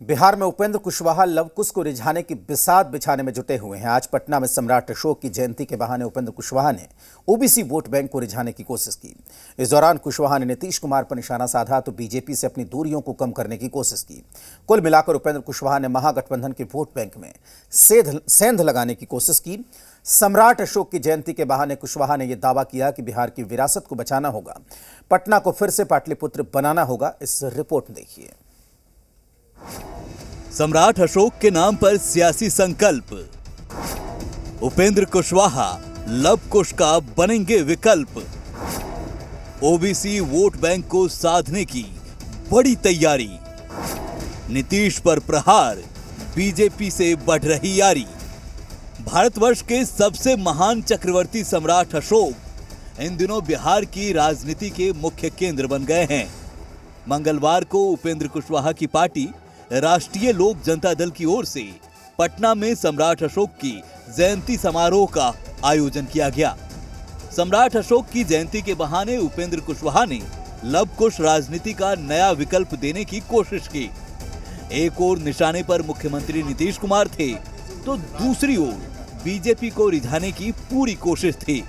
बिहार में उपेंद्र कुशवाहा लवकुश को रिझाने की बिसात बिछाने में जुटे हुए हैं। आज पटना में सम्राट अशोक की जयंती के बहाने उपेंद्र कुशवाहा ने ओबीसी वोट बैंक को रिझाने की कोशिश की। इस दौरान कुशवाहा ने नीतीश कुमार पर निशाना साधा तो बीजेपी से अपनी दूरियों को कम करने की कोशिश की। कुल मिलाकर उपेंद्र कुशवाहा ने महागठबंधन के वोट बैंक में सेंध लगाने की कोशिश की। सम्राट अशोक की जयंती के बहाने कुशवाहा ने यह दावा किया कि बिहार की विरासत को बचाना होगा, पटना को फिर से पाटलिपुत्र बनाना होगा। इस रिपोर्ट देखिए। सम्राट अशोक के नाम पर सियासी संकल्प, उपेंद्र कुशवाहा लव कुश का बनेंगे विकल्प। ओबीसी वोट बैंक को साधने की बड़ी तैयारी, नीतीश पर प्रहार, बीजेपी से बढ़ रही यारी। भारतवर्ष के सबसे महान चक्रवर्ती सम्राट अशोक इन दिनों बिहार की राजनीति के मुख्य केंद्र बन गए हैं। मंगलवार को उपेंद्र कुशवाहा की पार्टी राष्ट्रीय लोक जनता दल की ओर से पटना में सम्राट अशोक की जयंती समारोह का आयोजन किया गया। सम्राट अशोक की जयंती के बहाने उपेंद्र कुशवाहा ने लव कुश राजनीति का नया विकल्प देने की कोशिश की। एक ओर निशाने पर मुख्यमंत्री नीतीश कुमार थे तो दूसरी ओर बीजेपी को रिझाने की पूरी कोशिश थी।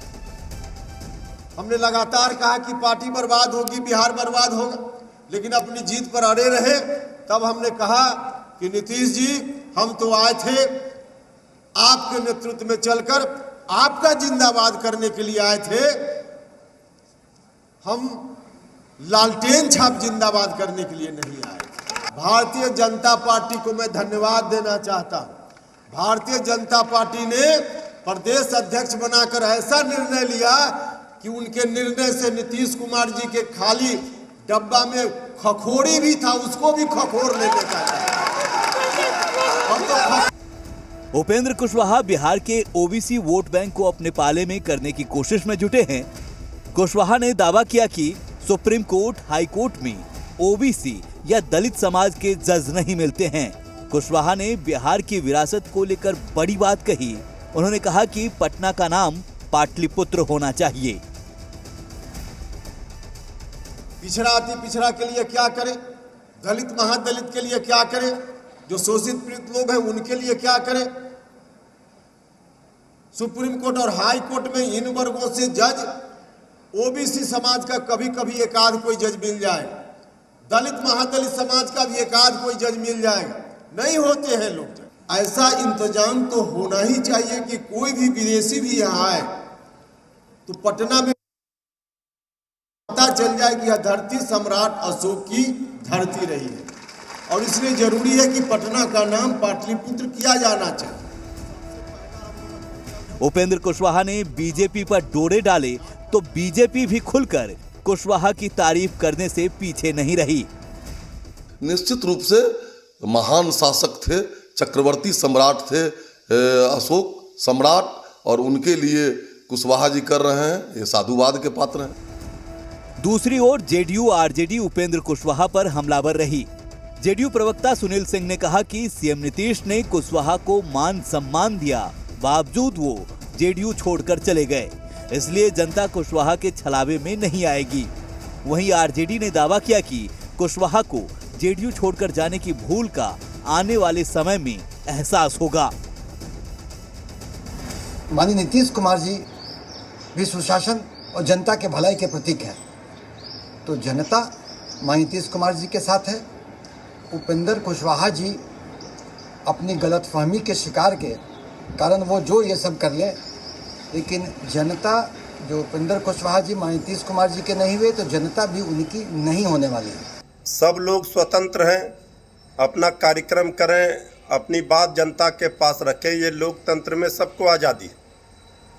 हमने लगातार कहा कि पार्टी बर्बाद होगी, बिहार बर्बाद होगा, लेकिन अपनी जीत पर अड़े रहे। तब हमने कहा कि नीतीश जी, हम तो आए थे आपके नेतृत्व में चलकर आपका जिंदाबाद करने के लिए आए थे। हम लालटेन छाप जिंदाबाद करने के लिए नहीं आए। भारतीय जनता पार्टी को मैं धन्यवाद देना चाहता हूं। भारतीय जनता पार्टी ने प्रदेश अध्यक्ष बनाकर ऐसा निर्णय लिया कि उनके निर्णय से नीतीश कुमार जी के खाली डब्बा में खखोड़ी भी था, उसको भी खखोर लेने का। उपेंद्र कुशवाहा बिहार के ओबीसी वोट बैंक को अपने पाले में करने की कोशिश में जुटे हैं। कुशवाहा ने दावा किया कि सुप्रीम कोर्ट, हाई कोर्ट में ओबीसी या दलित समाज के जज नहीं मिलते हैं। कुशवाहा ने बिहार की विरासत को लेकर बड़ी बात कही। उन्होंने कहा कि पटना का नाम पाटलिपुत्र होना चाहिए। पिछड़ा अति पिछड़ा के लिए क्या करें, दलित महादलित के लिए क्या करें, जो शोषित पीड़ित लोग हैं उनके लिए क्या करें। सुप्रीम कोर्ट और हाई कोर्ट में इन वर्गों से जज, ओबीसी समाज का कभी कभी एक आध कोई जज मिल जाए, दलित महादलित समाज का भी एक आध कोई जज मिल जाएगा, नहीं होते हैं लोग जज। ऐसा इंतजाम तो होना ही चाहिए कि कोई भी विदेशी भी यहाँ आए तो पटना में पता चल जाए कि यह धरती सम्राट अशोक की धरती रही है, और इसलिए जरूरी है कि पटना का नाम पाटलिपुत्र किया जाना चाहिए। उपेंद्र कुशवाहा ने बीजेपी पर डोरे डाले तो बीजेपी भी खुलकर कुशवाहा की तारीफ करने से पीछे नहीं रही। निश्चित रूप से महान शासक थे, चक्रवर्ती सम्राट थे अशोक सम्राट, और उनके लिए कुशवाहा जी कर रहे हैं, ये साधुवाद के पात्र हैं। दूसरी ओर जेडीयू आरजेडी उपेंद्र कुशवाहा पर हमलावर रही। जेडीयू प्रवक्ता सुनील सिंह ने कहा कि सीएम नीतीश ने कुशवाहा को मान सम्मान दिया, बावजूद वो जेडीयू छोड़कर चले गए, इसलिए जनता कुशवाहा के छलावे में नहीं आएगी। वहीं आरजेडी ने दावा किया कि कुशवाहा को जेडीयू छोड़कर जाने की भूल का आने वाले समय में एहसास होगा। माननीय नीतीश कुमार जी भी सुशासन और जनता के भलाई के प्रतीक हैं, तो जनता माननीय नीतीश कुमार जी के साथ है। उपेंद्र कुशवाहा जी अपनी गलतफहमी के शिकार के कारण वो जो ये सब कर ले, लेकिन जनता जो उपेंद्र कुशवाहा जी माननीय नीतीश कुमार जी के नहीं हुए तो जनता भी उनकी नहीं होने वाली है। सब लोग स्वतंत्र हैं, अपना कार्यक्रम करें, अपनी बात जनता के पास रखें, ये लोकतंत्र में सबको आज़ादी है।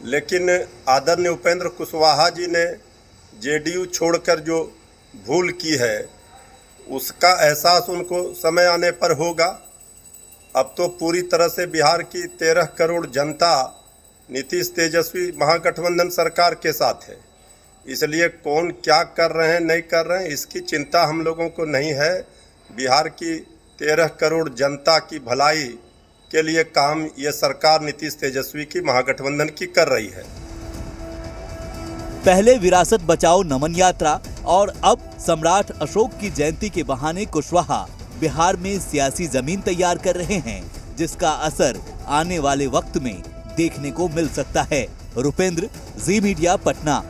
लेकिन आदरणीय उपेंद्र कुशवाहा जी ने जेडीयू छोड़कर जो भूल की है उसका एहसास उनको समय आने पर होगा। अब तो पूरी तरह से बिहार की 13 करोड़ जनता नीतीश तेजस्वी महागठबंधन सरकार के साथ है, इसलिए कौन क्या कर रहे हैं नहीं कर रहे हैं इसकी चिंता हम लोगों को नहीं है। बिहार की 13 करोड़ जनता की भलाई के लिए काम ये सरकार नीतीश तेजस्वी की महागठबंधन की कर रही है। पहले विरासत बचाओ नमन यात्रा और अब सम्राट अशोक की जयंती के बहाने कुशवाहा बिहार में सियासी जमीन तैयार कर रहे हैं, जिसका असर आने वाले वक्त में देखने को मिल सकता है। रुपेंद्र, जी मीडिया, पटना।